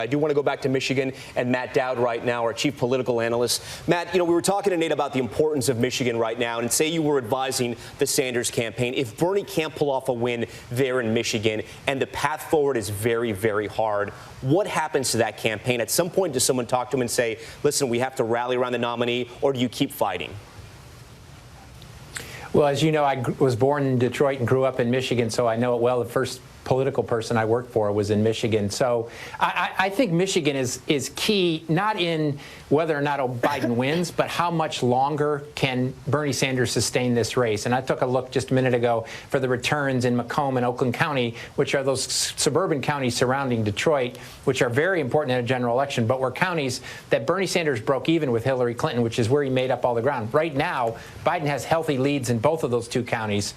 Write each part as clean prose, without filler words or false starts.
I do want to go back to Michigan and Matt Dowd right now, our chief political analyst. Matt, we were talking to Nate about the importance of Michigan right now, and say you were advising the Sanders campaign. If Bernie can't pull off a win there in Michigan and the path forward is very, very hard, what happens to that campaign? At some point, does someone talk to him and say, listen, we have to rally around the nominee, or do you keep fighting? Well, as you know, I was born in Detroit and grew up in Michigan, so I know it well. The first political person I worked for was in Michigan. So I think Michigan is key, not in whether or not Biden wins, but how much longer can Bernie Sanders sustain this race. And I took a look just a minute ago for the returns in Macomb and Oakland County, which are those suburban counties surrounding Detroit, which are very important in a general election, but were counties that Bernie Sanders broke even with Hillary Clinton, which is where he made up all the ground. Right now, Biden has healthy leads in both of those two counties,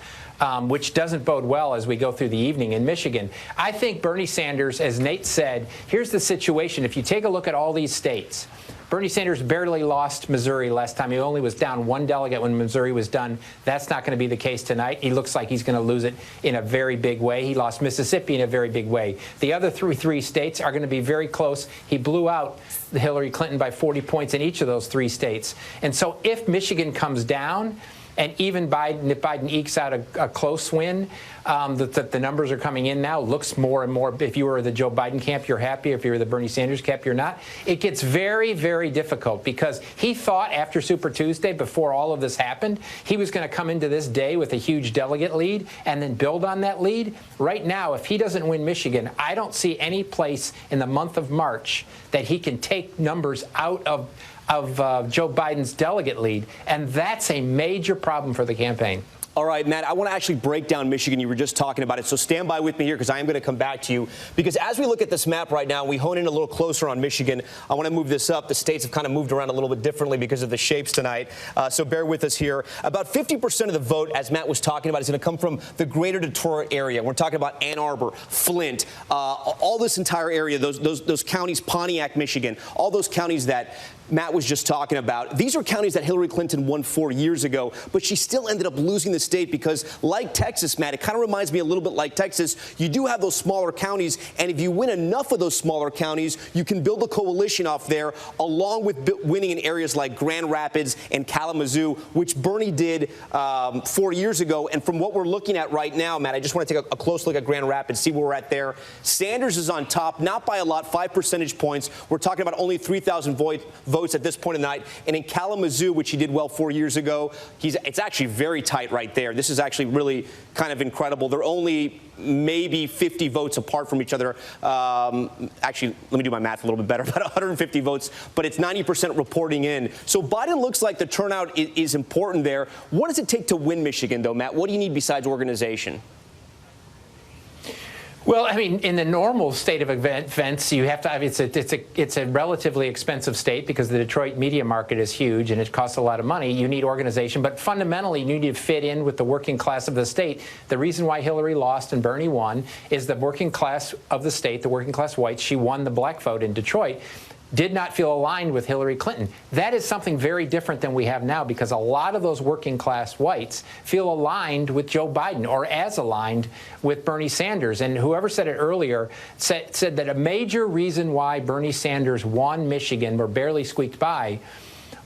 which doesn't bode well as we go through the evening in Michigan. I think Bernie Sanders, as Nate said, here's the situation. If you take a look at all these states, Bernie Sanders barely lost Missouri last time. He only was down one delegate when Missouri was done. That's not going to be the case tonight. He looks like he's going to lose it in a very big way. He lost Mississippi in a very big way. The other three states are going to be very close. He blew out Hillary Clinton by 40 points in each of those three states. And so if Michigan comes down, and even Biden, if Biden ekes out a close win, the numbers are coming in now, looks more and more. If you were the Joe Biden camp, you're happy. If you're the Bernie Sanders camp, you're not. It gets very, very difficult because he thought after Super Tuesday, before all of this happened, he was going to come into this day with a huge delegate lead and then build on that lead. Right now, if he doesn't win Michigan, I don't see any place in the month of March that he can take numbers out of Joe Biden's delegate lead, and that's a major problem for the campaign. All right, Matt, I want to actually break down Michigan. You were just talking about it, so stand by with me here because I am going to come back to you. Because as we look at this map right now, we hone in a little closer on Michigan. I want to move this up. The states have kind of moved around a little bit differently because of the shapes tonight, so bear with us here. About 50% of the vote, as Matt was talking about, is going to come from the greater Detroit area. We're talking about Ann Arbor, Flint, all this entire area, those counties, Pontiac, Michigan, all those counties that Matt was just talking about. These are counties that Hillary Clinton won 4 years ago, but she still ended up losing the state because, like Texas, Matt, it kind of reminds me a little bit like Texas. You do have those smaller counties, and if you win enough of those smaller counties, you can build a coalition off there, along with winning in areas like Grand Rapids and Kalamazoo, which Bernie did 4 years ago. And from what we're looking at right now, Matt, I just want to take a close look at Grand Rapids, see where we're at there. Sanders is on top, not by a lot, 5 percentage points. We're talking about only 3,000 votes at this point in the night. And in Kalamazoo, which he did well 4 years ago, it's actually very tight right there. This is actually really kind of incredible. They're only maybe 50 votes apart from each other. Actually, let me do my math a little bit better, about 150 votes, but it's 90% reporting in. So Biden looks like the turnout is important there. What does it take to win Michigan, though, Matt? What do you need besides organization? Well, I mean, in the normal state of events, you have to. I mean, it's a relatively expensive state because the Detroit media market is huge and it costs a lot of money. You need organization, but fundamentally, you need to fit in with the working class of the state. The reason why Hillary lost and Bernie won is the working class of the state, the working class whites. She won the black vote in Detroit. Did not feel aligned with Hillary Clinton. That is something very different than we have now because a lot of those working class whites feel aligned with Joe Biden or as aligned with Bernie Sanders. And whoever said it earlier said that a major reason why Bernie Sanders won Michigan or barely squeaked by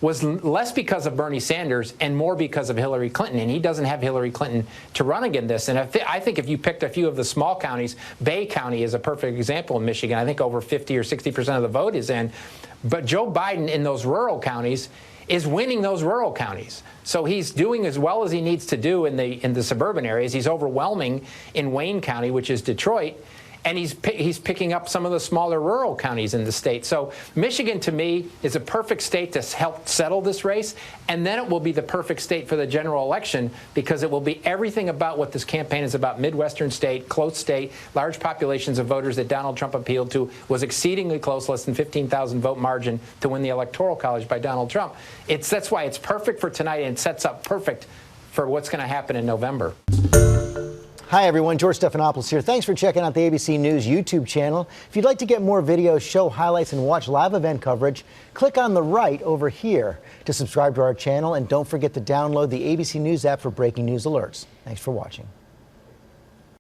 was less because of Bernie Sanders and more because of Hillary Clinton. And he doesn't have Hillary Clinton to run against this. And I think if you picked a few of the small counties, Bay County is a perfect example in Michigan. I think over 50 or 60% of the vote is in. But Joe Biden in those rural counties is winning those rural counties. So he's doing as well as he needs to do in the suburban areas. He's overwhelming in Wayne County, which is Detroit. And he's picking up some of the smaller rural counties in the state. So Michigan, to me, is a perfect state to help settle this race. And then it will be the perfect state for the general election because it will be everything about what this campaign is about. Midwestern state, close state, large populations of voters that Donald Trump appealed to, was exceedingly close, less than 15,000 vote margin to win the Electoral College by Donald Trump. That's why it's perfect for tonight and sets up perfect for what's going to happen in November. Hi, everyone. George Stephanopoulos here. Thanks for checking out the ABC News YouTube channel. If you'd like to get more videos, show highlights, and watch live event coverage, click on the right over here to subscribe to our channel. And don't forget to download the ABC News app for breaking news alerts. Thanks for watching.